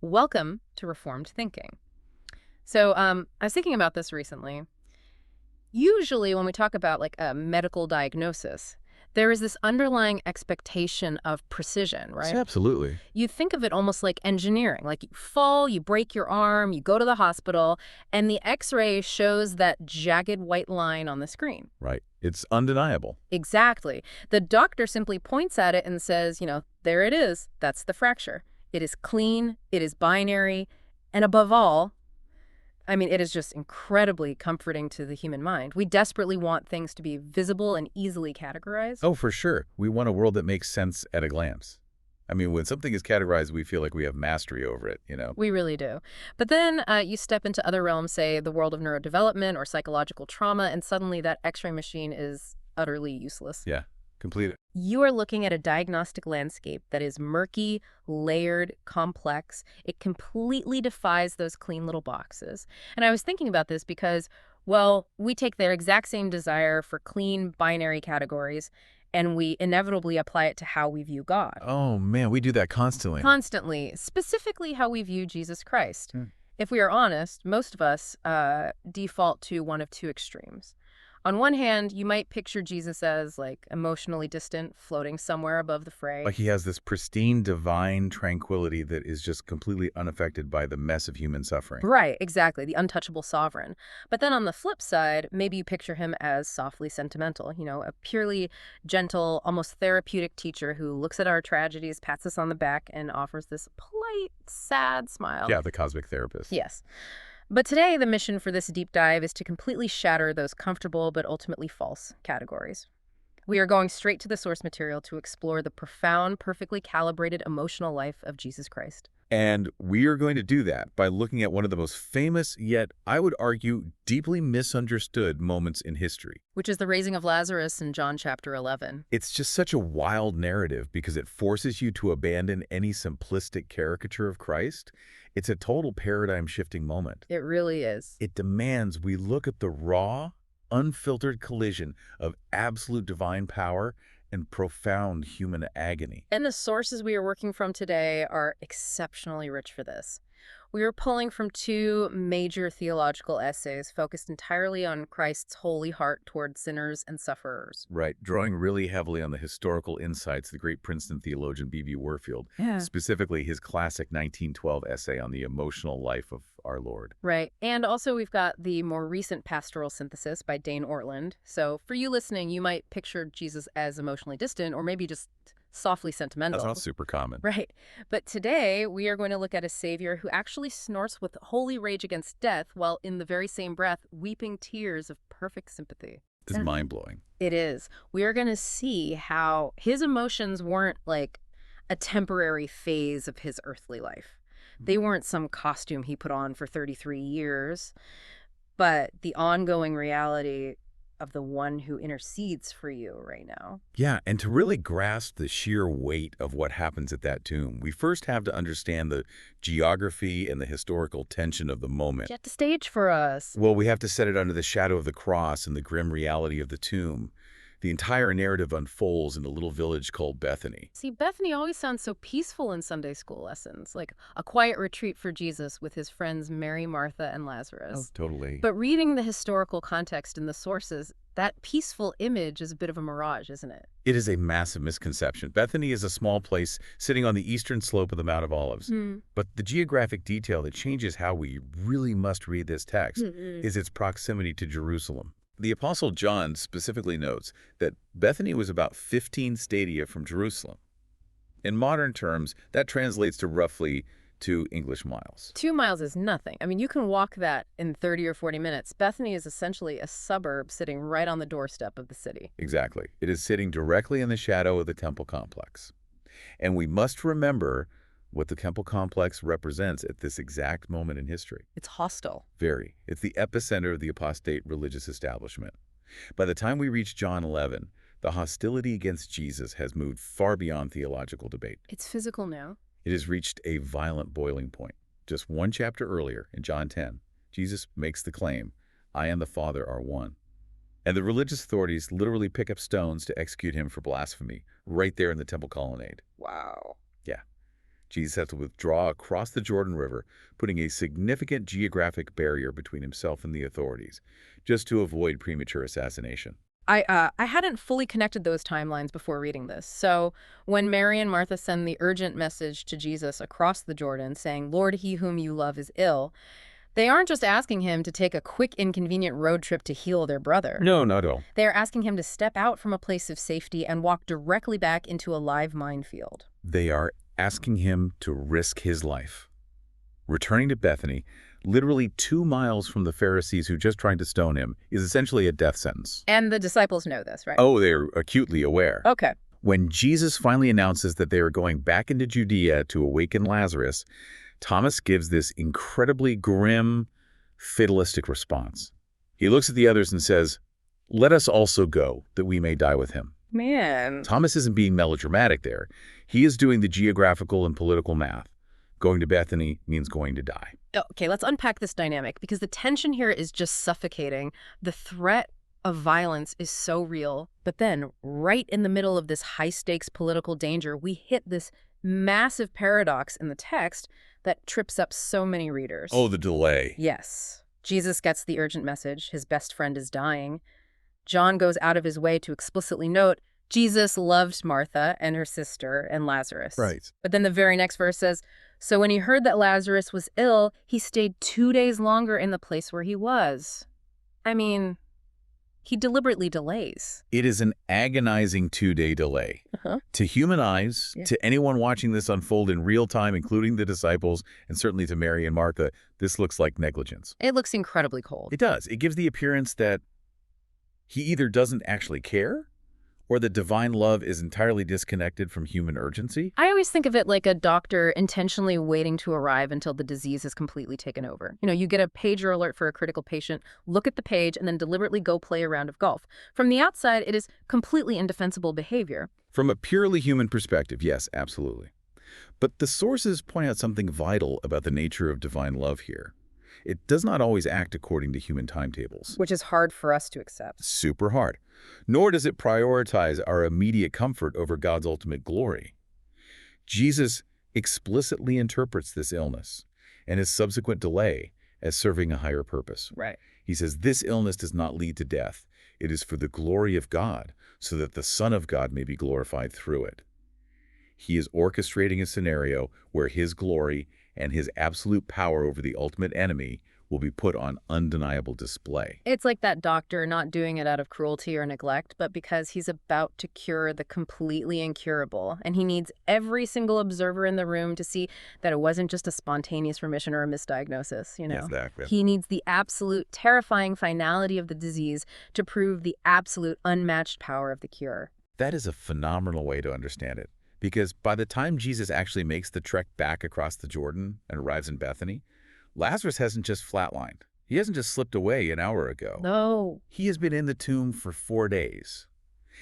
Welcome to Reformed Thinking. I was thinking about this recently. Usually, when we talk about like a medical diagnosis, there is this underlying expectation of precision, right? Absolutely. You think of it almost like engineering. Like you fall, you break your arm, you go to the hospital, and the x ray shows that jagged white line on the screen. Right. It's undeniable. Exactly. The doctor simply points at it and says, there it is. That's the fracture. It is clean, it is binary, and above all, it is just incredibly comforting to the human mind. We desperately want things to be visible and easily categorized. Oh, for sure. We want a world that makes sense at a glance. When something is categorized, we feel like we have mastery over it. We really do. But then you step into other realms, say the world of neurodevelopment or psychological trauma, and suddenly that x-ray machine is utterly useless. Yeah, complete. You are looking at a diagnostic landscape that is murky, layered, complex. It completely defies those clean little boxes. And I was thinking about this because, well, we take their exact same desire for clean binary categories and we inevitably apply it to how we view God. Oh, man, we do that constantly. Constantly, specifically how we view Jesus Christ. If we are honest, most of us default to one of two extremes. On one hand, you might picture Jesus as, like, emotionally distant, floating somewhere above the fray. Like he has this pristine, divine tranquility that is just completely unaffected by the mess of human suffering. Right, exactly, the untouchable sovereign. But then on the flip side, maybe you picture him as softly sentimental, a purely gentle, almost therapeutic teacher who looks at our tragedies, pats us on the back, and offers this polite, sad smile. Yeah, the cosmic therapist. Yes. But today, the mission for this deep dive is to completely shatter those comfortable but ultimately false categories. We are going straight to the source material to explore the profound, perfectly calibrated emotional life of Jesus Christ. And we are going to do that by looking at one of the most famous, yet I would argue deeply misunderstood moments in history. Which is the raising of Lazarus in John chapter 11. It's just such a wild narrative because it forces you to abandon any simplistic caricature of Christ. It's a total paradigm-shifting moment. It really is. It demands we look at the raw, unfiltered collision of absolute divine power and profound human agony. And the sources we are working from today are exceptionally rich for this. We are pulling from two major theological essays focused entirely on Christ's holy heart toward sinners and sufferers. Right, drawing really heavily on the historical insights of the great Princeton theologian B.B. Warfield, Yeah. specifically his classic 1912 essay on the emotional life of our Lord. Right. And also we've got the more recent pastoral synthesis by Dane Ortland. So for you listening, you might picture Jesus as emotionally distant or maybe just softly sentimental. That's not super common. Right. But today we are going to look at a savior who actually snorts with holy rage against death while in the very same breath weeping tears of perfect sympathy. It's mind-blowing. It is. We are going to see how his emotions weren't like a temporary phase of his earthly life. They weren't some costume he put on for 33 years, but the ongoing reality of the one who intercedes for you right now. Yeah, and to really grasp the sheer weight of what happens at that tomb, we first have to understand the geography and the historical tension of the moment. Set the stage for us. Well, we have to set it under the shadow of the cross and the grim reality of the tomb. The entire narrative unfolds in a little village called Bethany. See, Bethany always sounds so peaceful in Sunday school lessons, like a quiet retreat for Jesus with his friends Mary, Martha, and Lazarus. Oh, totally. But reading the historical context in the sources, that peaceful image is a bit of a mirage, isn't it? It is a massive misconception. Bethany is a small place sitting on the eastern slope of the Mount of Olives. But the geographic detail that changes how we really must read this text is its proximity to Jerusalem. The Apostle John specifically notes that Bethany was about 15 stadia from Jerusalem. In modern terms, that translates to roughly 2 English miles. 2 miles is nothing. You can walk that in 30 or 40 minutes. Bethany is essentially a suburb sitting right on the doorstep of the city. Exactly. It is sitting directly in the shadow of the temple complex. And we must remember what the temple complex represents at this exact moment in history. It's hostile. Very. It's the epicenter of the apostate religious establishment. By the time we reach John 11, the hostility against Jesus has moved far beyond theological debate. It's physical now. It has reached a violent boiling point. Just one chapter earlier, in John 10, Jesus makes the claim, "I and the Father are one." And the religious authorities literally pick up stones to execute him for blasphemy, right there in the temple colonnade. Wow. Yeah. Jesus has to withdraw across the Jordan River, putting a significant geographic barrier between himself and the authorities, just to avoid premature assassination. I hadn't fully connected those timelines before reading this. So when Mary and Martha send the urgent message to Jesus across the Jordan saying, "Lord, he whom you love is ill," they aren't just asking him to take a quick, inconvenient road trip to heal their brother. No, not at all. They are asking him to step out from a place of safety and walk directly back into a live minefield. They are asking him to risk his life. Returning to Bethany, literally 2 miles from the Pharisees who just tried to stone him, is essentially a death sentence. And the disciples know this, right? Oh, they're acutely aware. Okay. When Jesus finally announces that they are going back into Judea to awaken Lazarus, Thomas gives this incredibly grim, fatalistic response. He looks at the others and says, "Let us also go, that we may die with him." Man. Thomas isn't being melodramatic there. He is doing the geographical and political math. Going to Bethany means going to die. Okay, let's unpack this dynamic because the tension here is just suffocating. The threat of violence is so real. But then, right in the middle of this high-stakes political danger, we hit this massive paradox in the text that trips up so many readers. Oh, the delay. Yes. Jesus gets the urgent message. His best friend is dying. John goes out of his way to explicitly note Jesus loved Martha and her sister and Lazarus. Right. But then the very next verse says, "So when he heard that Lazarus was ill, he stayed 2 days longer in the place where he was." I mean, he deliberately delays. It is an agonizing 2-day delay. To human eyes, to anyone watching this unfold in real time, including the disciples, and certainly to Mary and Martha, this looks like negligence. It looks incredibly cold. It does. It gives the appearance that he either doesn't actually care, or that divine love is entirely disconnected from human urgency. I always think of it like a doctor intentionally waiting to arrive until the disease has completely taken over. You know, you get a pager alert for a critical patient, look at the page, and then deliberately go play a round of golf. From the outside, it is completely indefensible behavior. From a purely human perspective, yes, absolutely. But the sources point out something vital about the nature of divine love here. It does not always act according to human timetables. Which is hard for us to accept. Super hard. Nor does it prioritize our immediate comfort over God's ultimate glory. Jesus explicitly interprets this illness and his subsequent delay as serving a higher purpose. Right. He says this illness does not lead to death. It is for the glory of God, so that the Son of God may be glorified through it. He is orchestrating a scenario where his glory and his absolute power over the ultimate enemy will be put on undeniable display. It's like that doctor not doing it out of cruelty or neglect, but because he's about to cure the completely incurable, and he needs every single observer in the room to see that it wasn't just a spontaneous remission or a misdiagnosis, you know? Exactly. He needs the absolute terrifying finality of the disease to prove the absolute unmatched power of the cure. That is a phenomenal way to understand it, because by the time Jesus actually makes the trek back across the Jordan and arrives in Bethany, Lazarus hasn't just flatlined. He hasn't just slipped away an hour ago. No. He has been in the tomb for 4 days.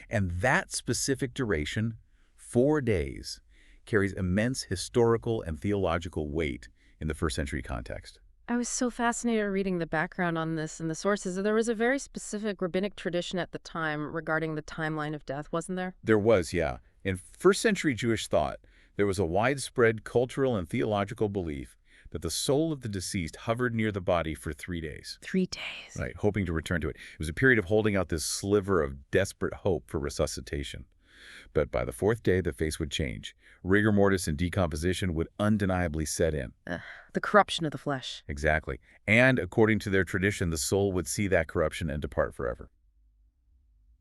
And that specific duration, 4 days, carries immense historical and theological weight in the first century context. I was so fascinated reading the background on this and the sources. There was a very specific rabbinic tradition at the time regarding the timeline of death, wasn't there? There was, yeah. In first century Jewish thought, there was a widespread cultural and theological belief that the soul of the deceased hovered near the body for 3 days. 3 days. Right, hoping to return to it. It was a period of holding out this sliver of desperate hope for resuscitation. But by the 4th day, the face would change. Rigor mortis and decomposition would undeniably set in. The corruption of the flesh. Exactly. And according to their tradition, the soul would see that corruption and depart forever.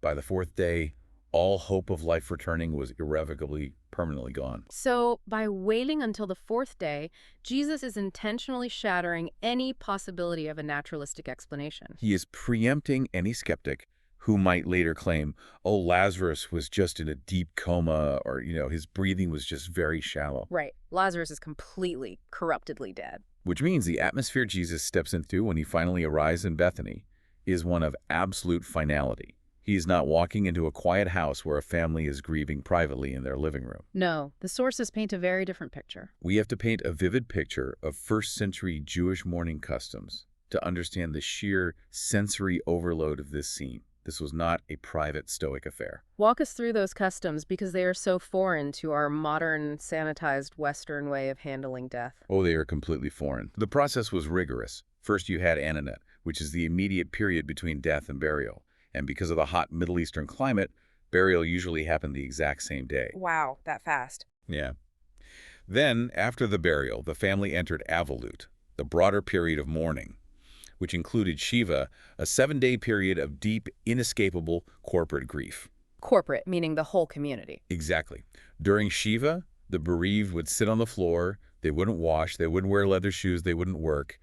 By the 4th day, all hope of life returning was irrevocably, permanently gone. So, by waiting until the 4th day, Jesus is intentionally shattering any possibility of a naturalistic explanation. He is preempting any skeptic who might later claim, oh, Lazarus was just in a deep coma, or, his breathing was just very shallow. Right. Lazarus is completely, corruptedly dead. Which means the atmosphere Jesus steps into when he finally arrives in Bethany is one of absolute finality. He is not walking into a quiet house where a family is grieving privately in their living room. No, the sources paint a very different picture. We have to paint a vivid picture of first-century Jewish mourning customs to understand the sheer sensory overload of this scene. This was not a private Stoic affair. Walk us through those customs because they are so foreign to our modern, sanitized Western way of handling death. Oh, they are completely foreign. The process was rigorous. First, you had ananet, which is the immediate period between death and burial. And because of the hot Middle Eastern climate, burial usually happened the exact same day. Wow, that fast. Yeah. Then, after the burial, the family entered Avalut, the broader period of mourning, which included Shiva, a 7-day period of deep, inescapable corporate grief. Corporate, meaning the whole community. Exactly. During Shiva, the bereaved would sit on the floor, they wouldn't wash, they wouldn't wear leather shoes, they wouldn't work,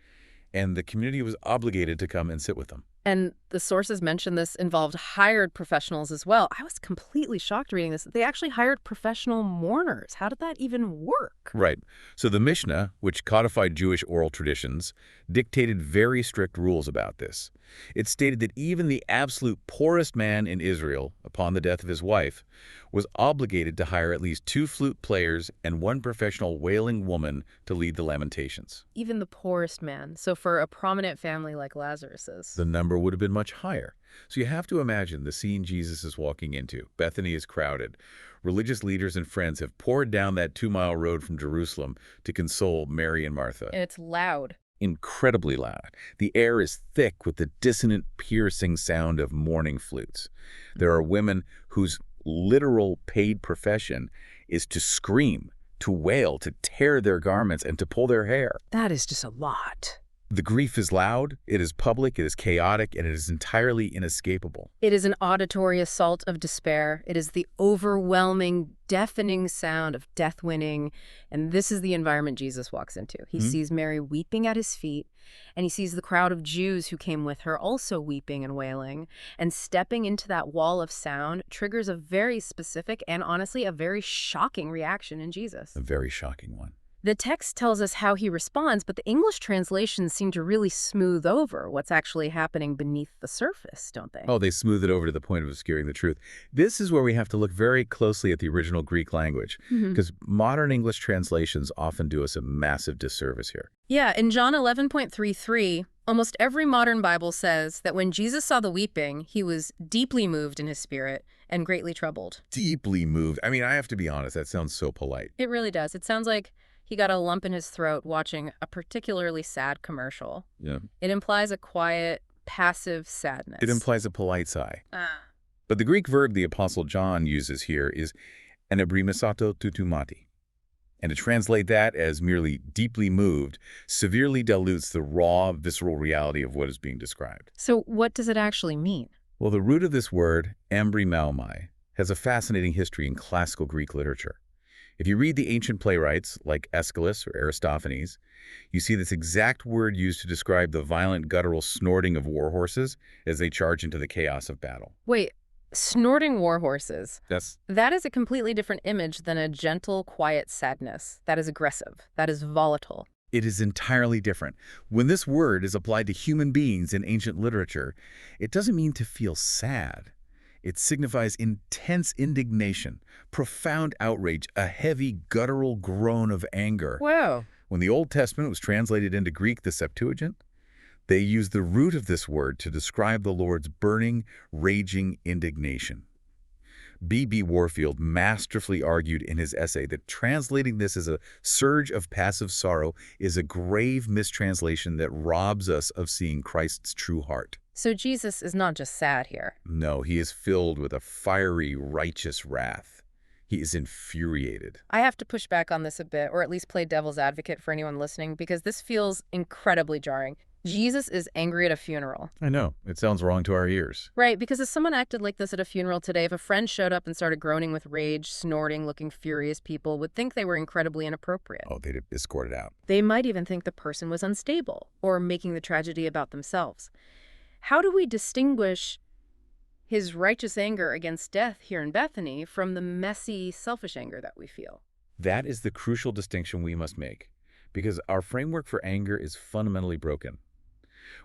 and the community was obligated to come and sit with them. And the sources mention this involved hired professionals as well. I was completely shocked reading this. They actually hired professional mourners. How did that even work? Right. So the Mishnah, which codified Jewish oral traditions, dictated very strict rules about this. It stated that even the absolute poorest man in Israel, upon the death of his wife, was obligated to hire at least 2 flute players and 1 professional wailing woman to lead the lamentations. Even the poorest man. So for a prominent family like Lazarus's. The number would have been much higher. So you have to imagine the scene Jesus is walking into. Bethany is crowded. Religious leaders and friends have poured down that 2-mile road from Jerusalem to console Mary and Martha. And it's loud. Incredibly loud. The air is thick with the dissonant, piercing sound of mourning flutes. There are women whose literal paid profession is to scream, to wail, to tear their garments, and to pull their hair. That is just a lot. The grief is loud, it is public, it is chaotic, and it is entirely inescapable. It is an auditory assault of despair. It is the overwhelming, deafening sound of death winning. And this is the environment Jesus walks into. He sees Mary weeping at his feet, and he sees the crowd of Jews who came with her also weeping and wailing. And stepping into that wall of sound triggers a very specific and honestly a very shocking reaction in Jesus. A very shocking one. The text tells us how he responds, but the English translations seem to really smooth over what's actually happening beneath the surface, don't they? Oh, they smooth it over to the point of obscuring the truth. This is where we have to look very closely at the original Greek language, because modern English translations often do us a massive disservice here. Yeah, in John 11:33, almost every modern Bible says that when Jesus saw the weeping, he was deeply moved in his spirit and greatly troubled. Deeply moved. I mean, I have to be honest, that sounds so polite. It really does. It sounds like he got a lump in his throat watching a particularly sad commercial. Yeah. It implies a quiet, passive sadness. It implies a polite sigh. But the Greek verb the Apostle John uses here is enebrimasato tutumati. And to translate that as merely deeply moved severely dilutes the raw, visceral reality of what is being described. So what does it actually mean? Well, the root of this word, embrimaomai, has a fascinating history in classical Greek literature. If you read the ancient playwrights like Aeschylus or Aristophanes, you see this exact word used to describe the violent guttural snorting of war horses as they charge into the chaos of battle. Wait, snorting war horses. That's That is a completely different image than a gentle, quiet sadness. That is aggressive. That is volatile. It is entirely different. When this word is applied to human beings in ancient literature, it doesn't mean to feel sad. It signifies intense indignation, profound outrage, a heavy guttural groan of anger. Whoa. When the Old Testament was translated into Greek, the Septuagint, they used the root of this word to describe the Lord's burning, raging indignation. B.B. Warfield masterfully argued in his essay that translating this as a surge of passive sorrow is a grave mistranslation that robs us of seeing Christ's true heart. So Jesus is not just sad here. No, he is filled with a fiery, righteous wrath. He is infuriated. I have to push back on this a bit, or at least play devil's advocate for anyone listening, because this feels incredibly jarring. Jesus is angry at a funeral. I know. It sounds wrong to our ears. Right, because if someone acted like this at a funeral today, if a friend showed up and started groaning with rage, snorting, looking furious, people would think they were incredibly inappropriate. Oh, they'd escort it out. They might even think the person was unstable or making the tragedy about themselves. How do we distinguish his righteous anger against death here in Bethany from the messy, selfish anger that we feel? That is the crucial distinction we must make, because our framework for anger is fundamentally broken.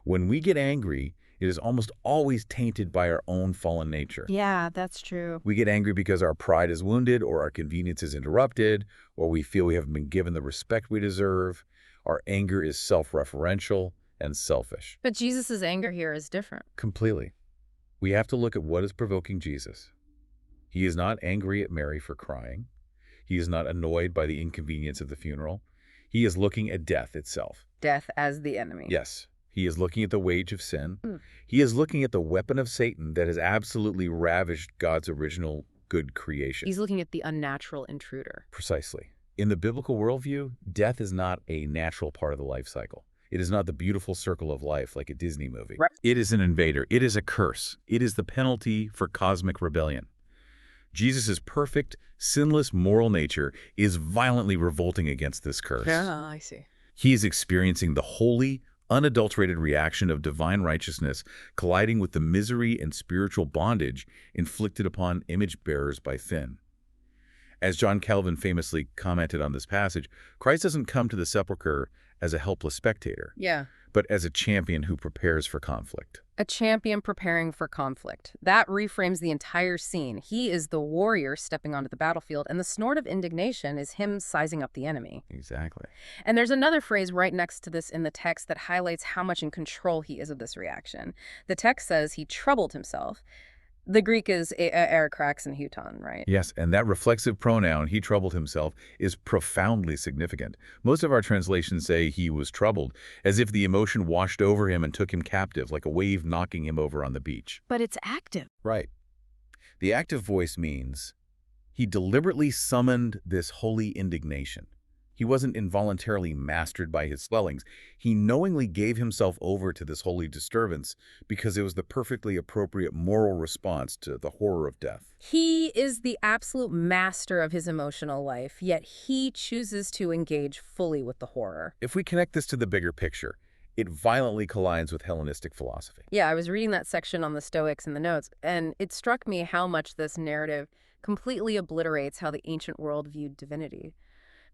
When we get angry, it is almost always tainted by our own fallen nature. Yeah, that's true. We get angry because our pride is wounded, or our convenience is interrupted, or we feel we haven't been given the respect we deserve. Our anger is self-referential and selfish. But Jesus' anger here is different. Completely. We have to look at what is provoking Jesus. He is not angry at Mary for crying. He is not annoyed by the inconvenience of the funeral. He is looking at death itself. Death as the enemy. Yes, he is looking at the wage of sin. Mm. He is looking at the weapon of Satan that has absolutely ravished God's original good creation. He's looking at the unnatural intruder. Precisely. In the biblical worldview, death is not a natural part of the life cycle. It is not the beautiful circle of life like a Disney movie. Right. It is an invader. It is a curse. It is the penalty for cosmic rebellion. Jesus' perfect, sinless moral nature is violently revolting against this curse. Yeah, I see. He is experiencing the holy, unadulterated reaction of divine righteousness colliding with the misery and spiritual bondage inflicted upon image bearers by sin. As John Calvin famously commented on this passage, Christ doesn't come to the sepulchre as a helpless spectator, Yeah. but as a champion who prepares for conflict. A champion preparing for conflict. That reframes the entire scene. He is the warrior stepping onto the battlefield, and the snort of indignation is him sizing up the enemy. Exactly. And there's another phrase right next to this in the text that highlights how much in control he is of this reaction. The text says he troubled himself. The Greek is erakrax and huton, right? Yes, and that reflexive pronoun, he troubled himself, is profoundly significant. Most of our translations say he was troubled, as if the emotion washed over him and took him captive, like a wave knocking him over on the beach. But it's active. Right. The active voice means he deliberately summoned this holy indignation. He wasn't involuntarily mastered by his swellings. He knowingly gave himself over to this holy disturbance because it was the perfectly appropriate moral response to the horror of death. He is the absolute master of his emotional life, yet he chooses to engage fully with the horror. If we connect this to the bigger picture, it violently collides with Hellenistic philosophy. Yeah, I was reading that section on the Stoics in the notes, and it struck me how much this narrative completely obliterates how the ancient world viewed divinity.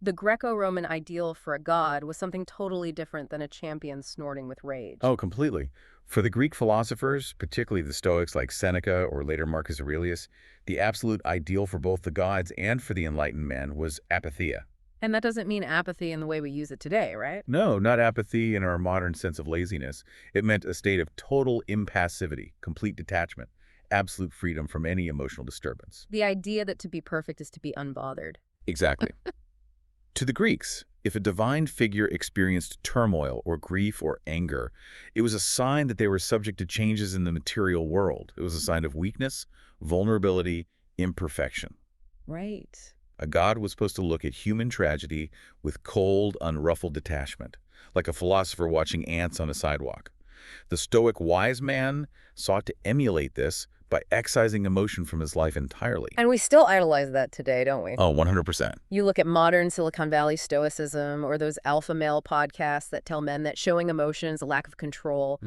The Greco-Roman ideal for a god was something totally different than a champion snorting with rage. Oh, completely. For the Greek philosophers, particularly the Stoics like Seneca or later Marcus Aurelius, the absolute ideal for both the gods and for the enlightened man was apatheia. And that doesn't mean apathy in the way we use it today, right? No, not apathy in our modern sense of laziness. It meant a state of total impassivity, complete detachment, absolute freedom from any emotional disturbance. The idea that to be perfect is to be unbothered. Exactly. To the Greeks, if a divine figure experienced turmoil or grief or anger, it was a sign that they were subject to changes in the material world. It was a sign of weakness, vulnerability, imperfection. Right. A god was supposed to look at human tragedy with cold, unruffled detachment, like a philosopher watching ants on a sidewalk. The Stoic wise man sought to emulate this by excising emotion from his life entirely. And we still idolize that today, don't we? Oh, 100%. You look at modern Silicon Valley stoicism or those alpha male podcasts that tell men that showing emotion is a lack of control.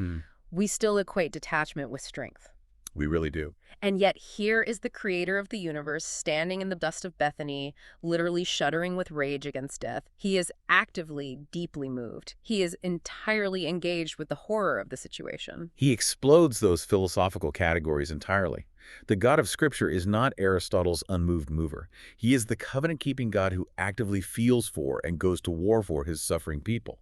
We still equate detachment with strength. We really do. And yet here is the creator of the universe standing in the dust of Bethany, literally shuddering with rage against death. He is actively, deeply moved. He is entirely engaged with the horror of the situation. He explodes those philosophical categories entirely. The God of Scripture is not Aristotle's unmoved mover. He is the covenant-keeping God who actively feels for and goes to war for his suffering people.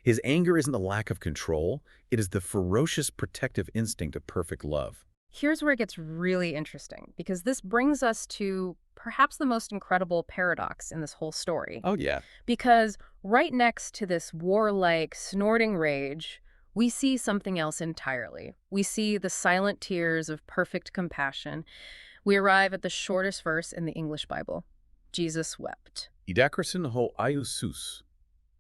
His anger isn't the lack of control. It is the ferocious protective instinct of perfect love. Here's where it gets really interesting, because this brings us to perhaps the most incredible paradox in this whole story. Oh, yeah. Because right next to this warlike, snorting rage, we see something else entirely. We see the silent tears of perfect compassion. We arrive at the shortest verse in the English Bible. Jesus wept. Idakrasin ho iousus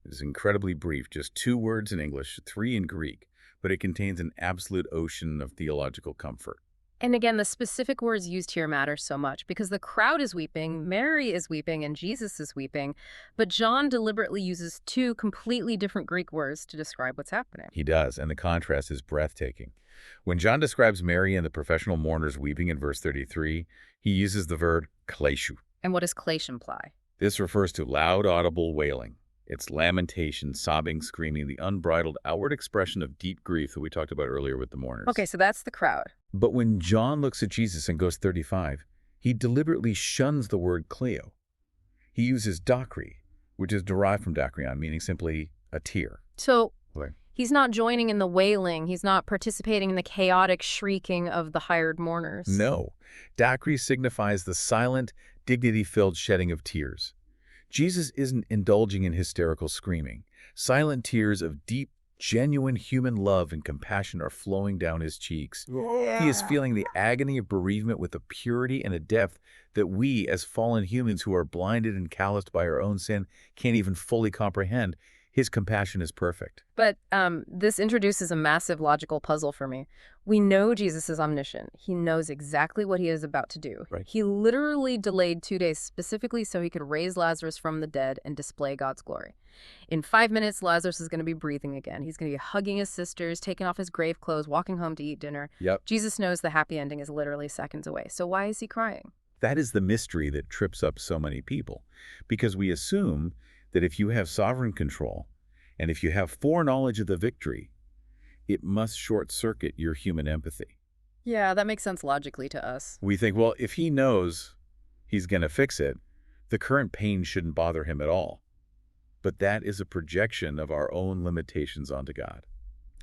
is incredibly brief, just 2 words in English, 3 in Greek, but it contains an absolute ocean of theological comfort. And again, the specific words used here matter so much because the crowd is weeping, Mary is weeping, and Jesus is weeping, but John deliberately uses 2 completely different Greek words to describe what's happening. He does, and the contrast is breathtaking. When John describes Mary and the professional mourners weeping in verse 33, he uses the verb kleshu. And what does klesh imply? This refers to loud, audible wailing. It's lamentation, sobbing, screaming, the unbridled outward expression of deep grief that we talked about earlier with the mourners. Okay, so that's the crowd. But when John looks at Jesus in verse 35, he deliberately shuns the word kleo. He uses dakri, which is derived from dakrion, meaning simply a tear. So Right. He's not joining in the wailing. He's not participating in the chaotic shrieking of the hired mourners. No. Dacry signifies the silent, dignity-filled shedding of tears. Jesus isn't indulging in hysterical screaming. Silent tears of deep, genuine human love and compassion are flowing down his cheeks. He is feeling the agony of bereavement with a purity and a depth that we, as fallen humans who are blinded and calloused by our own sin, can't even fully comprehend. His compassion is perfect. But this introduces a massive logical puzzle for me. We know Jesus is omniscient. He knows exactly what he is about to do. Right. He literally delayed 2 days specifically so he could raise Lazarus from the dead and display God's glory. In 5 minutes, Lazarus is going to be breathing again. He's going to be hugging his sisters, taking off his grave clothes, walking home to eat dinner. Yep. Jesus knows the happy ending is literally seconds away. So why is he crying? That is the mystery that trips up so many people, because we assume that if you have sovereign control, and if you have foreknowledge of the victory, it must short-circuit your human empathy. Yeah, that makes sense logically to us. We think, well, if he knows he's going to fix it, the current pain shouldn't bother him at all. But that is a projection of our own limitations onto God.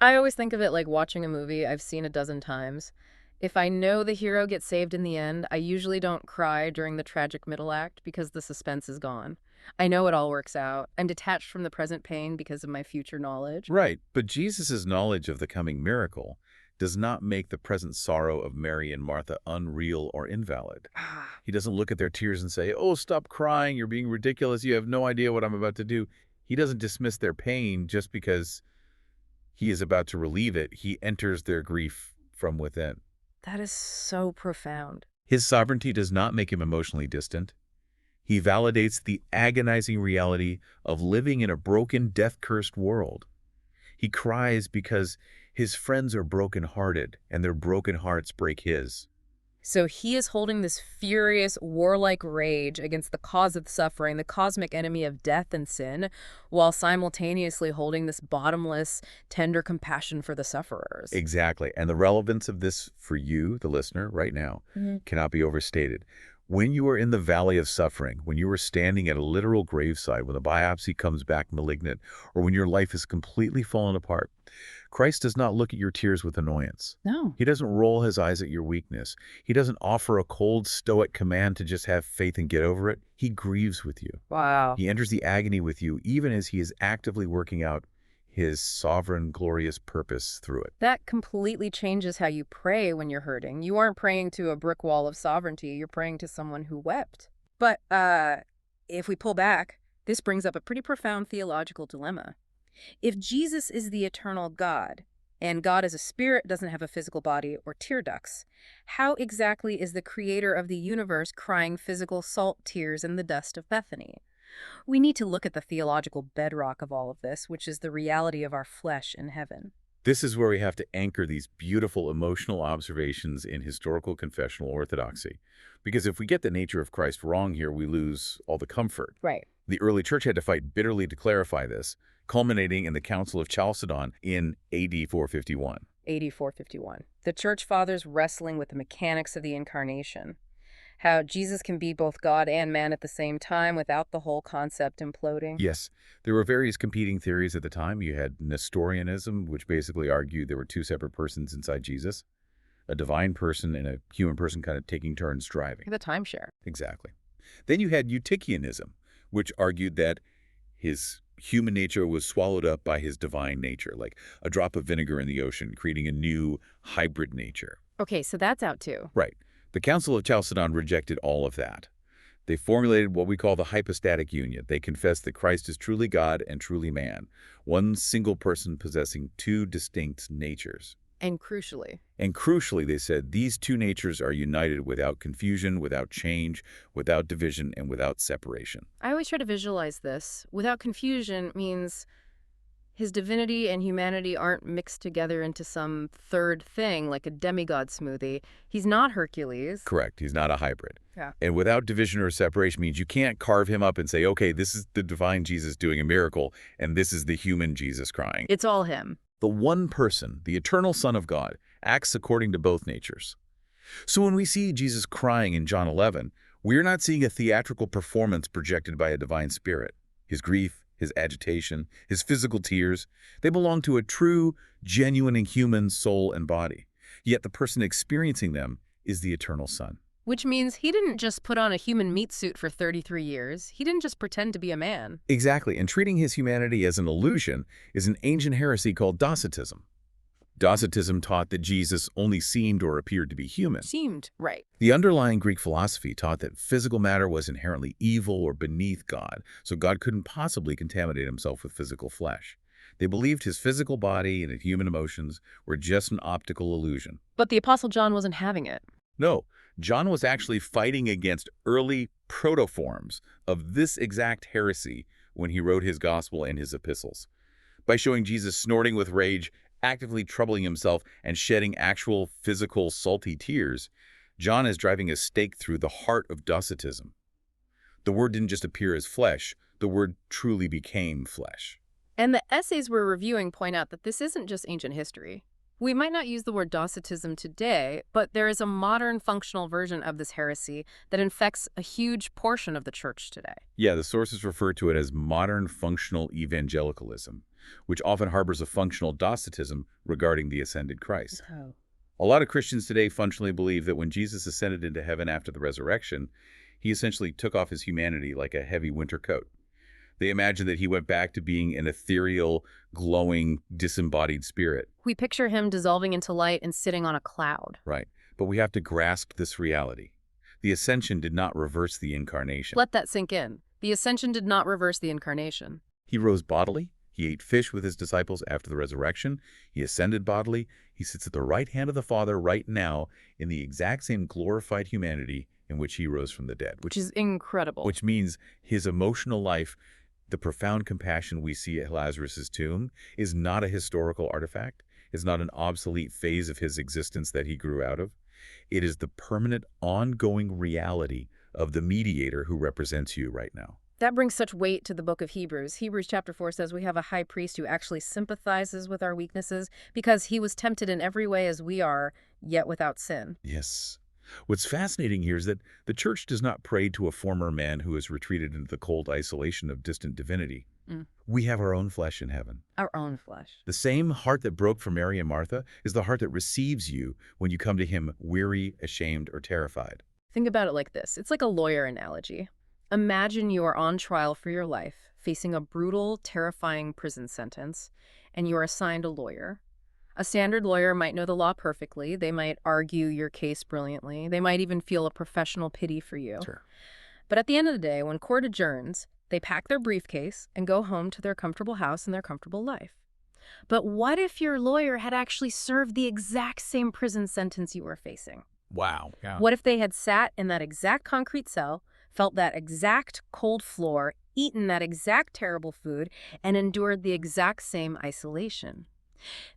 I always think of it like watching a movie I've seen a dozen times. If I know the hero gets saved in the end, I usually don't cry during the tragic middle act because the suspense is gone. I know it all works out. I'm detached from the present pain because of my future knowledge. Right, but Jesus' knowledge of the coming miracle does not make the present sorrow of Mary and Martha unreal or invalid. He doesn't look at their tears and say, "Oh, stop crying, you're being ridiculous, you have no idea what I'm about to do." He doesn't dismiss their pain just because he is about to relieve it. He enters their grief from within. That is so profound. His sovereignty does not make him emotionally distant. He validates the agonizing reality of living in a broken, death-cursed world. He cries because his friends are broken-hearted, and their broken hearts break his. So he is holding this furious, warlike rage against the cause of the suffering, the cosmic enemy of death and sin, while simultaneously holding this bottomless, tender compassion for the sufferers. Exactly. And the relevance of this for you, the listener, right now, cannot be overstated. When you are in the valley of suffering, when you are standing at a literal graveside, when the biopsy comes back malignant, or when your life is completely fallen apart, Christ does not look at your tears with annoyance. No. He doesn't roll his eyes at your weakness. He doesn't offer a cold, stoic command to just have faith and get over it. He grieves with you. Wow. He enters the agony with you, even as he is actively working out his sovereign, glorious purpose through it. That completely changes how you pray when you're hurting. You aren't praying to a brick wall of sovereignty. You're praying to someone who wept. But if we pull back, this brings up a pretty profound theological dilemma. If Jesus is the eternal God, and God as a spirit doesn't have a physical body or tear ducts, how exactly is the creator of the universe crying physical salt tears in the dust of Bethany? We need to look at the theological bedrock of all of this, which is the reality of our flesh in heaven. This is where we have to anchor these beautiful emotional observations in historical confessional orthodoxy. Because if we get the nature of Christ wrong here, we lose all the comfort. Right. The early church had to fight bitterly to clarify this, culminating in the Council of Chalcedon in AD 451. AD 451. The church fathers wrestling with the mechanics of the incarnation. How Jesus can be both God and man at the same time without the whole concept imploding. Yes, there were various competing theories at the time. You had Nestorianism, which basically argued there were two separate persons inside Jesus, a divine person and a human person kind of taking turns driving. The timeshare. Exactly. Then you had Eutychianism, which argued that his human nature was swallowed up by his divine nature, like a drop of vinegar in the ocean, creating a new hybrid nature. Okay, so that's out too. Right. The Council of Chalcedon rejected all of that. They formulated what we call the hypostatic union. They confessed that Christ is truly God and truly man, one single person possessing two distinct natures. And crucially, they said, these two natures are united without confusion, without change, without division, and without separation. I always try to visualize this. Without confusion means his divinity and humanity aren't mixed together into some third thing like a demigod smoothie. He's not Hercules. Correct. He's not a hybrid. Yeah. And without division or separation means you can't carve him up and say, okay, this is the divine Jesus doing a miracle, and this is the human Jesus crying. It's all him. The one person, the eternal Son of God, acts according to both natures. So when we see Jesus crying in John 11, we're not seeing a theatrical performance projected by a divine spirit. His grief, his agitation, his physical tears, they belong to a true, genuine and human soul and body. Yet the person experiencing them is the eternal Son. Which means he didn't just put on a human meat suit for 33 years. He didn't just pretend to be a man. Exactly, and treating his humanity as an illusion is an ancient heresy called Docetism. Docetism taught that Jesus only seemed or appeared to be human. Seemed, right. The underlying Greek philosophy taught that physical matter was inherently evil or beneath God, so God couldn't possibly contaminate himself with physical flesh. They believed his physical body and his human emotions were just an optical illusion. But the Apostle John wasn't having it. No, John was actually fighting against early protoforms of this exact heresy when he wrote his gospel and his epistles. By showing Jesus snorting with rage, actively troubling himself, and shedding actual physical salty tears, John is driving a stake through the heart of Docetism. The Word didn't just appear as flesh, the Word truly became flesh. And the essays we're reviewing point out that this isn't just ancient history. We might not use the word Docetism today, but there is a modern functional version of this heresy that infects a huge portion of the church today. Yeah, the sources refer to it as modern functional evangelicalism, which often harbors a functional Docetism regarding the ascended Christ. Oh. A lot of Christians today functionally believe that when Jesus ascended into heaven after the resurrection, he essentially took off his humanity like a heavy winter coat. They imagine that he went back to being an ethereal, glowing, disembodied spirit. We picture him dissolving into light and sitting on a cloud. Right. But we have to grasp this reality. The ascension did not reverse the incarnation. Let that sink in. The ascension did not reverse the incarnation. He rose bodily. He ate fish with his disciples after the resurrection. He ascended bodily. He sits at the right hand of the Father right now in the exact same glorified humanity in which he rose from the dead. Which is incredible. Which means his emotional life, the profound compassion we see at Lazarus' tomb, is not a historical artifact. It's not an obsolete phase of his existence that he grew out of. It is the permanent, ongoing reality of the mediator who represents you right now. That brings such weight to the book of Hebrews. Hebrews chapter 4 says we have a high priest who actually sympathizes with our weaknesses because he was tempted in every way as we are, yet without sin. Yes. What's fascinating here is that the church does not pray to a former man who has retreated into the cold isolation of distant divinity. We have our own flesh in heaven. Our own flesh. The same heart that broke for Mary and Martha is the heart that receives you when you come to him weary, ashamed, or terrified. Think about it like this. It's like a lawyer analogy. Imagine you are on trial for your life, facing a brutal, terrifying prison sentence, and you are assigned a lawyer. A standard lawyer might know the law perfectly. They might argue your case brilliantly. They might even feel a professional pity for you. Sure. But at the end of the day, when court adjourns, they pack their briefcase and go home to their comfortable house and their comfortable life. But what if your lawyer had actually served the exact same prison sentence you were facing? Wow. Yeah. What if they had sat in that exact concrete cell, felt that exact cold floor, eaten that exact terrible food, and endured the exact same isolation?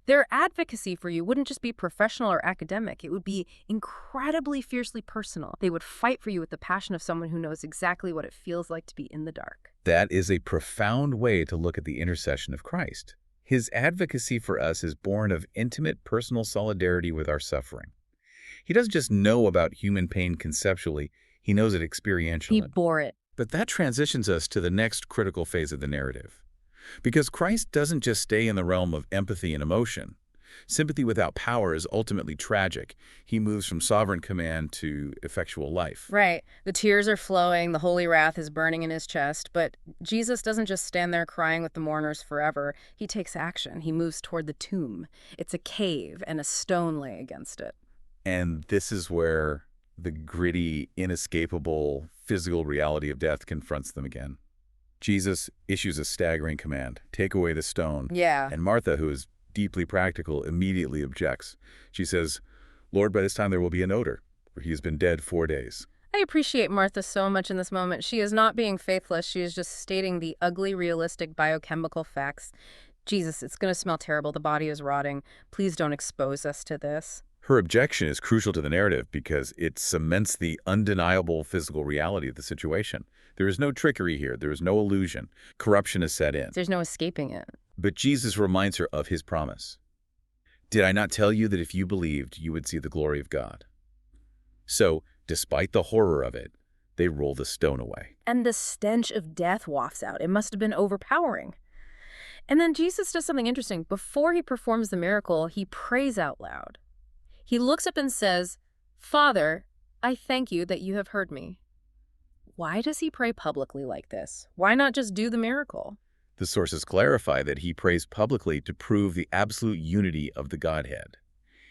Their advocacy for you wouldn't just be professional or academic. It would be incredibly fiercely personal. They would fight for you with the passion of someone who knows exactly what it feels like to be in the dark. That is a profound way to look at the intercession of Christ. His advocacy for us is born of intimate personal solidarity with our suffering. He doesn't just know about human pain conceptually, he knows it experientially. He bore it. But that transitions us to the next critical phase of the narrative. Because Christ doesn't just stay in the realm of empathy and emotion. Sympathy without power is ultimately tragic. He moves from sovereign command to effectual life. Right. The tears are flowing, the holy wrath is burning in his chest, but Jesus doesn't just stand there crying with the mourners forever. He takes action. He moves toward the tomb. It's a cave, and a stone lay against it. And this is where the gritty, inescapable physical reality of death confronts them again. Jesus issues a staggering command, take away the stone. Yeah. And Martha, who is deeply practical, immediately objects. She says, Lord, by this time there will be an odor, for he has been dead 4 days. I appreciate Martha so much in this moment. She is not being faithless. She is just stating the ugly, realistic biochemical facts. Jesus, it's going to smell terrible. The body is rotting. Please don't expose us to this. Her objection is crucial to the narrative because it cements the undeniable physical reality of the situation. There is no trickery here. There is no illusion. Corruption is set in. There's no escaping it. But Jesus reminds her of his promise. Did I not tell you that if you believed, you would see the glory of God? So, despite the horror of it, They roll the stone away. And the stench of death wafts out. It must have been overpowering. And then Jesus does something interesting. Before he performs the miracle, he prays out loud. He looks up and says, "Father, I thank you that you have heard me." Why does he pray publicly like this? Why not just do the miracle? The sources clarify that he prays publicly to prove the absolute unity of the Godhead.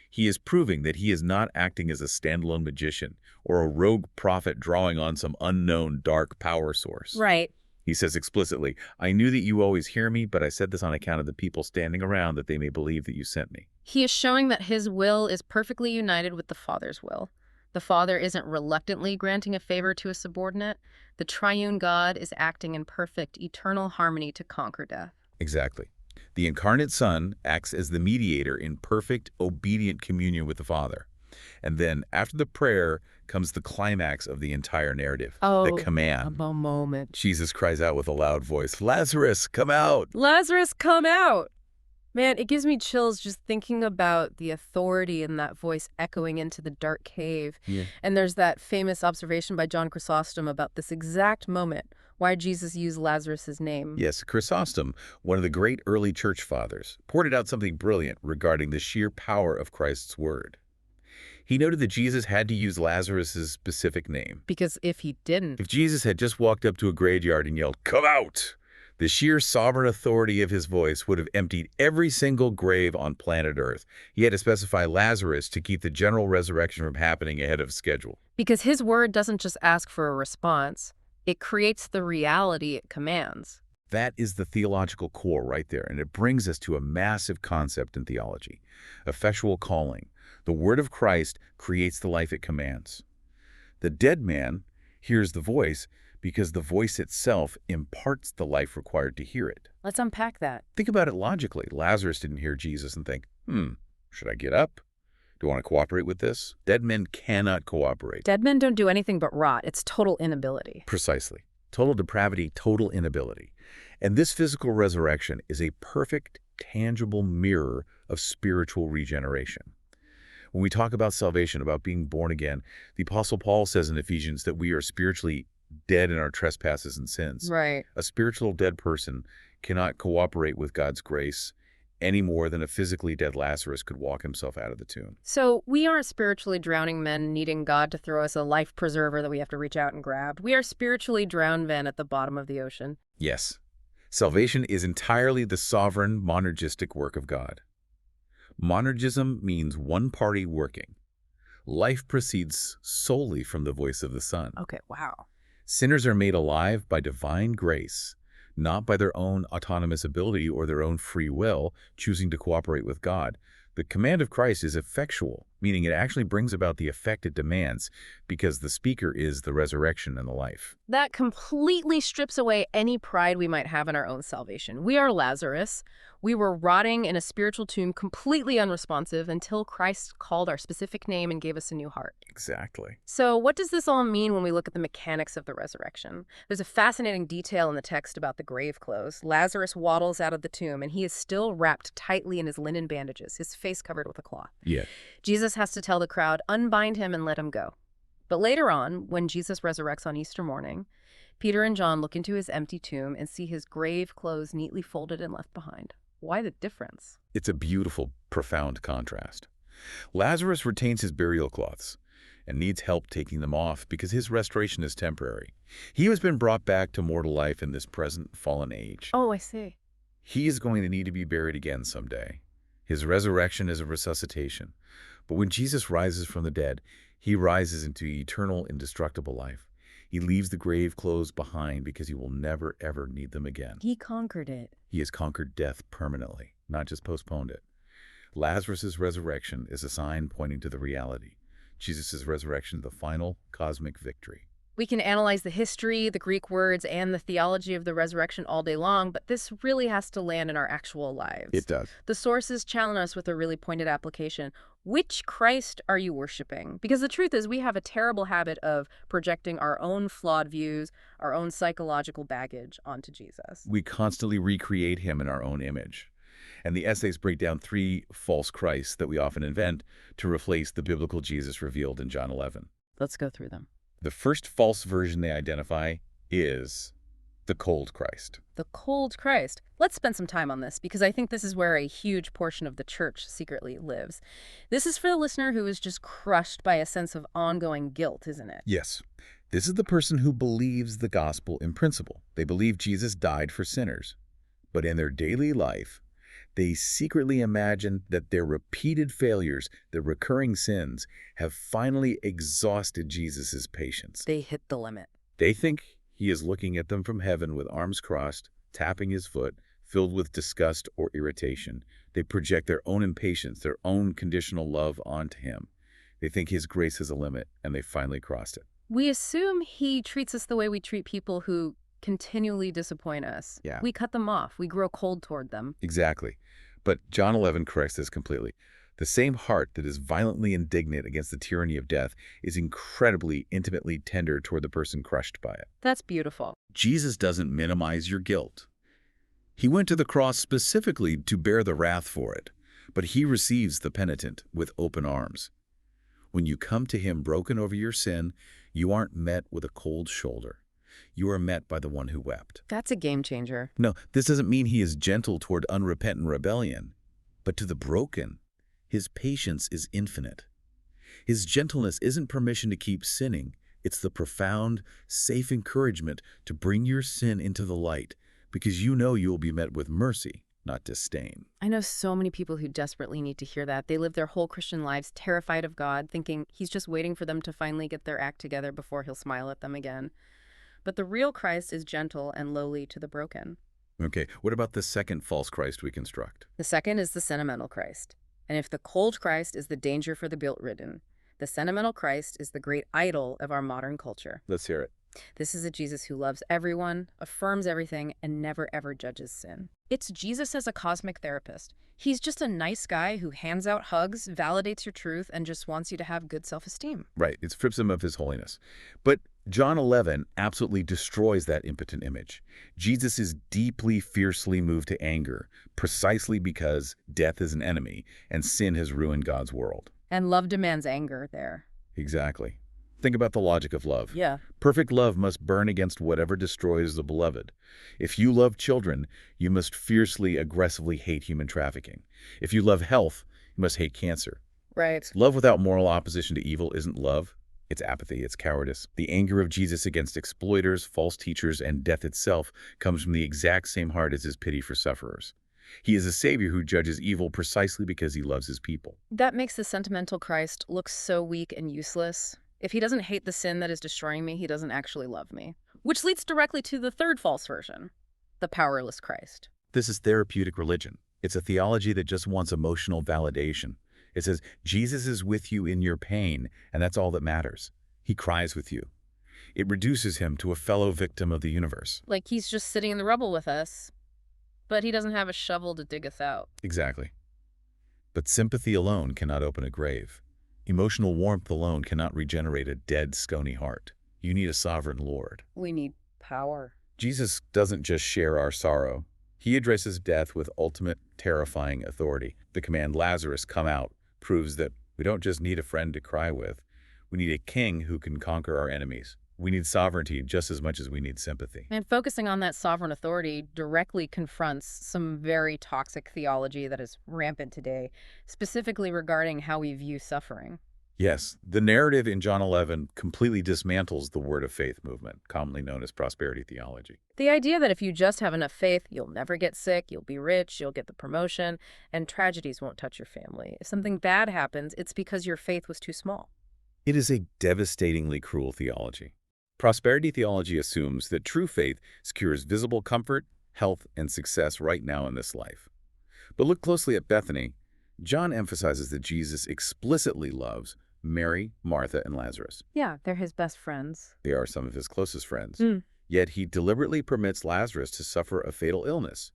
He is proving that he is not acting as a standalone magician or a rogue prophet drawing on some unknown dark power source. Right. He says explicitly, "I knew that you always hear me, but I said this on account of the people standing around that they may believe that you sent me." He is showing that his will is perfectly united with the Father's will. The Father isn't reluctantly granting a favor to a subordinate. The triune God is acting in perfect, eternal harmony to conquer death. Exactly. The incarnate Son acts as the mediator in perfect, obedient communion with the Father. And then, after the prayer, comes the climax of the entire narrative, the command. A moment. Jesus cries out with a loud voice, "Lazarus, come out!" Lazarus, come out! Man, it gives me chills just thinking about the authority in that voice echoing into the dark cave. Yeah. And there's that famous observation by John Chrysostom about this exact moment, why Jesus used Lazarus' name. Yes, Chrysostom, one of the great early church fathers, pointed out something brilliant regarding the sheer power of Christ's word. He noted that Jesus had to use Lazarus' specific name. Because if he didn't... If Jesus had just walked up to a graveyard and yelled, "Come out!" the sheer sovereign authority of his voice would have emptied every single grave on planet Earth. He had to specify Lazarus to keep the general resurrection from happening ahead of schedule. Because his word doesn't just ask for a response, it creates the reality it commands. That is the theological core right there, and it brings us to a massive concept in theology, effectual calling. The word of Christ creates the life it commands. The dead man hears the voice because the voice itself imparts the life required to hear it. Let's unpack that. Think about it logically. Lazarus didn't hear Jesus and think, should I get up? Do I want to cooperate with this? Dead men cannot cooperate. Dead men don't do anything but rot. It's total inability. Precisely. Total depravity, total inability. And this physical resurrection is a perfect, tangible mirror of spiritual regeneration. When we talk about salvation, about being born again, the Apostle Paul says in Ephesians that we are spiritually dead in our trespasses and sins. Right. A spiritual dead person cannot cooperate with God's grace any more than a physically dead Lazarus could walk himself out of the tomb. So we aren't spiritually drowning men needing God to throw us a life preserver that we have to reach out and grab. We are spiritually drowned men at the bottom of the ocean. Yes. Salvation is entirely the sovereign, monergistic work of God. Monergism means one party working. Life proceeds solely from the voice of the Son. Okay, wow. Sinners are made alive by divine grace, not by their own autonomous ability or their own free will, choosing to cooperate with God. The command of Christ is effectual, meaning it actually brings about the effect it demands because the speaker is the resurrection and the life. That completely strips away any pride we might have in our own salvation. We are Lazarus. We were rotting in a spiritual tomb, completely unresponsive, until Christ called our specific name and gave us a new heart. Exactly. So what does this all mean when we look at the mechanics of the resurrection? There's a fascinating detail in the text about the grave clothes. Lazarus waddles out of the tomb, and he is still wrapped tightly in his linen bandages, his face covered with a cloth. Yeah. Jesus has to tell the crowd, unbind him and let him go. But later on, when Jesus resurrects on Easter morning, Peter and John look into his empty tomb and see his grave clothes neatly folded and left behind. Why the difference? It's a beautiful, profound contrast. Lazarus retains his burial cloths and needs help taking them off because his restoration is temporary. He has been brought back to mortal life in this present fallen age. Oh, I see. He is going to need to be buried again someday. His resurrection is a resuscitation. But when Jesus rises from the dead, he rises into eternal, indestructible life. He leaves the grave clothes behind because he will never, ever need them again. He conquered it. He has conquered death permanently, not just postponed it. Lazarus' resurrection is a sign pointing to the reality. Jesus' resurrection, the final cosmic victory. We can analyze the history, the Greek words, and the theology of the resurrection all day long, but this really has to land in our actual lives. It does. The sources challenge us with a really pointed application. Which Christ are you worshiping? Because the truth is we have a terrible habit of projecting our own flawed views, our own psychological baggage onto Jesus. We constantly recreate him in our own image. And the essays break down 3 false Christs that we often invent to replace the biblical Jesus revealed in John 11. Let's go through them. The first false version they identify is the cold Christ. The cold Christ. Let's spend some time on this because I think this is where a huge portion of the church secretly lives. This is for the listener who is just crushed by a sense of ongoing guilt, isn't it? Yes, this is the person who believes the gospel in principle. They believe Jesus died for sinners. But in their daily life, they secretly imagine that their repeated failures, their recurring sins, have finally exhausted Jesus' patience. They hit the limit. They think he is looking at them from heaven with arms crossed, tapping his foot, filled with disgust or irritation. They project their own impatience, their own conditional love onto him. They think his grace has a limit, and they finally crossed it. We assume he treats us the way we treat people who continually disappoint us. Yeah. We cut them off. We grow cold toward them. Exactly. But John 11 corrects this completely. The same heart that is violently indignant against the tyranny of death is incredibly, intimately tender toward the person crushed by it. That's beautiful. Jesus doesn't minimize your guilt. He went to the cross specifically to bear the wrath for it, but he receives the penitent with open arms. When you come to him broken over your sin, you aren't met with a cold shoulder. You are met by the one who wept. That's a game changer. No, this doesn't mean he is gentle toward unrepentant rebellion, but to the broken, his patience is infinite. His gentleness isn't permission to keep sinning. It's the profound, safe encouragement to bring your sin into the light, because you know you will be met with mercy, not disdain. I know so many people who desperately need to hear that. They live their whole Christian lives terrified of God, thinking he's just waiting for them to finally get their act together before he'll smile at them again. But the real Christ is gentle and lowly to the broken. Okay, what about the second false Christ we construct? The second is the sentimental Christ. And if the cold Christ is the danger for the guilt-ridden, the sentimental Christ is the great idol of our modern culture. Let's hear it. This is a Jesus who loves everyone, affirms everything, and never ever judges sin. It's Jesus as a cosmic therapist. He's just a nice guy who hands out hugs, validates your truth, and just wants you to have good self-esteem. Right, it strips him of his holiness. But John 11 absolutely destroys that impotent image. Jesus is deeply, fiercely moved to anger, precisely because death is an enemy and sin has ruined God's world. And love demands anger there. Exactly. Think about the logic of love. Yeah. Perfect love must burn against whatever destroys the beloved. If you love children, you must fiercely, aggressively hate human trafficking. If you love health, you must hate cancer. Right. Love without moral opposition to evil isn't love. It's apathy, it's cowardice. The anger of Jesus against exploiters, false teachers, and death itself comes from the exact same heart as his pity for sufferers. He is a savior who judges evil precisely because he loves his people. That makes the sentimental Christ look so weak and useless. If he doesn't hate the sin that is destroying me, he doesn't actually love me. Which leads directly to the third false version, the powerless Christ. This is therapeutic religion. It's a theology that just wants emotional validation. It says, Jesus is with you in your pain, and that's all that matters. He cries with you. It reduces him to a fellow victim of the universe. Like he's just sitting in the rubble with us, but he doesn't have a shovel to dig us out. Exactly. But sympathy alone cannot open a grave. Emotional warmth alone cannot regenerate a dead, stony heart. You need a sovereign Lord. We need power. Jesus doesn't just share our sorrow. He addresses death with ultimate, terrifying authority. The command, Lazarus, come out, proves that we don't just need a friend to cry with. We need a king who can conquer our enemies. We need sovereignty just as much as we need sympathy. And focusing on that sovereign authority directly confronts some very toxic theology that is rampant today, specifically regarding how we view suffering. Yes, the narrative in John 11 completely dismantles the word of faith movement, commonly known as prosperity theology. The idea that if you just have enough faith, you'll never get sick, you'll be rich, you'll get the promotion, and tragedies won't touch your family. If something bad happens, it's because your faith was too small. It is a devastatingly cruel theology. Prosperity theology assumes that true faith secures visible comfort, health, and success right now in this life. But look closely at Bethany. John emphasizes that Jesus explicitly loves Mary, Martha, and Lazarus. Yeah, they're his best friends. They are some of his closest friends. Yet he deliberately permits Lazarus to suffer a fatal illness,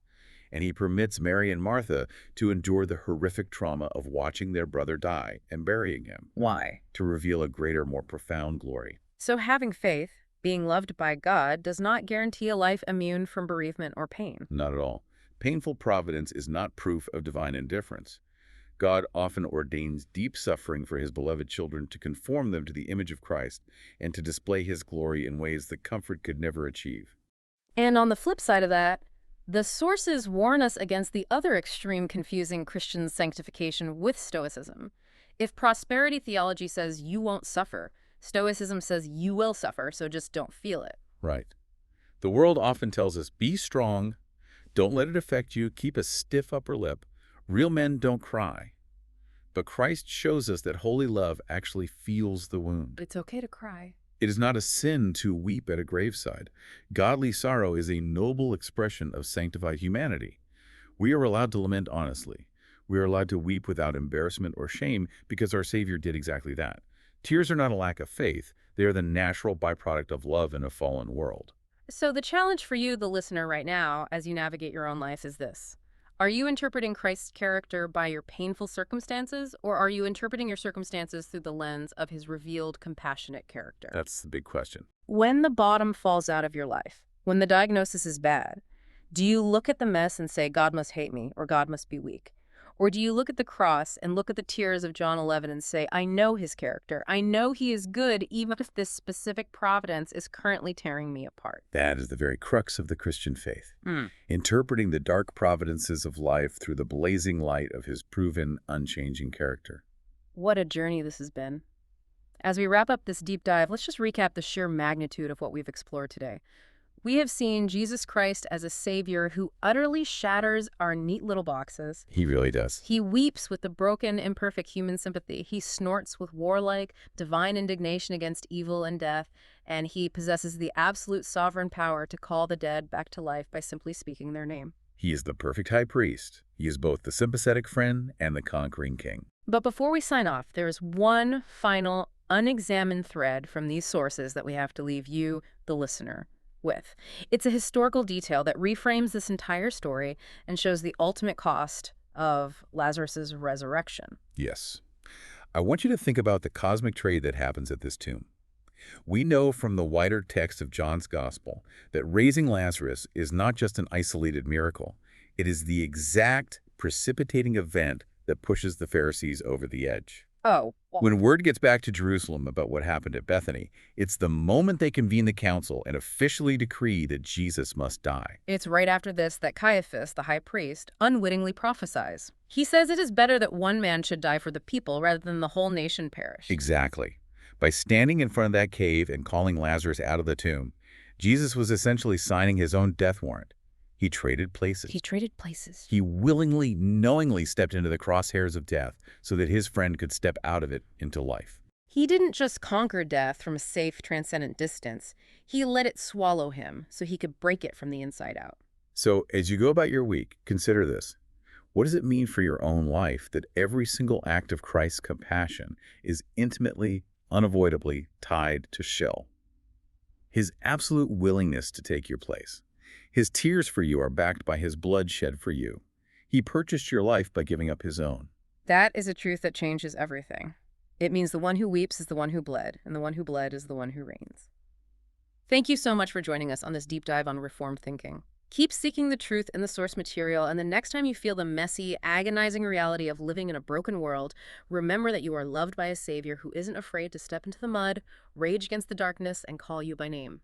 and he permits Mary and Martha to endure the horrific trauma of watching their brother die and burying him. Why? To reveal a greater, more profound glory. So having faith, being loved by God, does not guarantee a life immune from bereavement or pain. Not at all. Painful providence is not proof of divine indifference. God often ordains deep suffering for his beloved children to conform them to the image of Christ and to display his glory in ways that comfort could never achieve. And on the flip side of that, the sources warn us against the other extreme confusing Christian sanctification with Stoicism. If prosperity theology says you won't suffer, Stoicism says you will suffer, so just don't feel it. Right. The world often tells us, be strong, don't let it affect you, keep a stiff upper lip. Real men don't cry. But Christ shows us that holy love actually feels the wound. It's okay to cry. It is not a sin to weep at a graveside. Godly sorrow is a noble expression of sanctified humanity. We are allowed to lament honestly. We are allowed to weep without embarrassment or shame because our Savior did exactly that. Tears are not a lack of faith. They are the natural byproduct of love in a fallen world. So the challenge for you, the listener, right now, as you navigate your own life is this. Are you interpreting Christ's character by your painful circumstances, or are you interpreting your circumstances through the lens of his revealed compassionate character? That's the big question. When the bottom falls out of your life, when the diagnosis is bad, do you look at the mess and say, God must hate me, or God must be weak? Or do you look at the cross and look at the tears of John 11 and say, I know his character. I know he is good, even if this specific providence is currently tearing me apart. That is the very crux of the Christian faith. Mm. Interpreting the dark providences of life through the blazing light of his proven, unchanging character. What a journey this has been. As we wrap up this deep dive, let's just recap the sheer magnitude of what we've explored today. We have seen Jesus Christ as a savior who utterly shatters our neat little boxes. He really does. He weeps with the broken, imperfect human sympathy. He snorts with warlike, divine indignation against evil and death. And he possesses the absolute sovereign power to call the dead back to life by simply speaking their name. He is the perfect high priest. He is both the sympathetic friend and the conquering king. But before we sign off, there is one final, unexamined thread from these sources that we have to leave you, the listener, with. It's a historical detail that reframes this entire story and shows the ultimate cost of Lazarus's resurrection. Yes. I want you to think about the cosmic trade that happens at this tomb. We know from the wider text of John's Gospel that raising Lazarus is not just an isolated miracle. It is the exact precipitating event that pushes the Pharisees over the edge. Oh. When word gets back to Jerusalem about what happened at Bethany, it's the moment they convene the council and officially decree that Jesus must die. It's right after this that Caiaphas, the high priest, unwittingly prophesies. He says it is better that one man should die for the people rather than the whole nation perish. Exactly. By standing in front of that cave and calling Lazarus out of the tomb, Jesus was essentially signing his own death warrant. He traded places. He willingly, knowingly stepped into the crosshairs of death so that his friend could step out of it into life. He didn't just conquer death from a safe, transcendent distance. He let it swallow him so he could break it from the inside out. So as you go about your week, consider this. What does it mean for your own life that every single act of Christ's compassion is intimately, unavoidably tied to shell? His absolute willingness to take your place. His tears for you are backed by his blood shed for you. He purchased your life by giving up his own. That is a truth that changes everything. It means the one who weeps is the one who bled, and the one who bled is the one who reigns. Thank you so much for joining us on this deep dive on Reformed thinking. Keep seeking the truth in the source material, and the next time you feel the messy, agonizing reality of living in a broken world, remember that you are loved by a Savior who isn't afraid to step into the mud, rage against the darkness, and call you by name.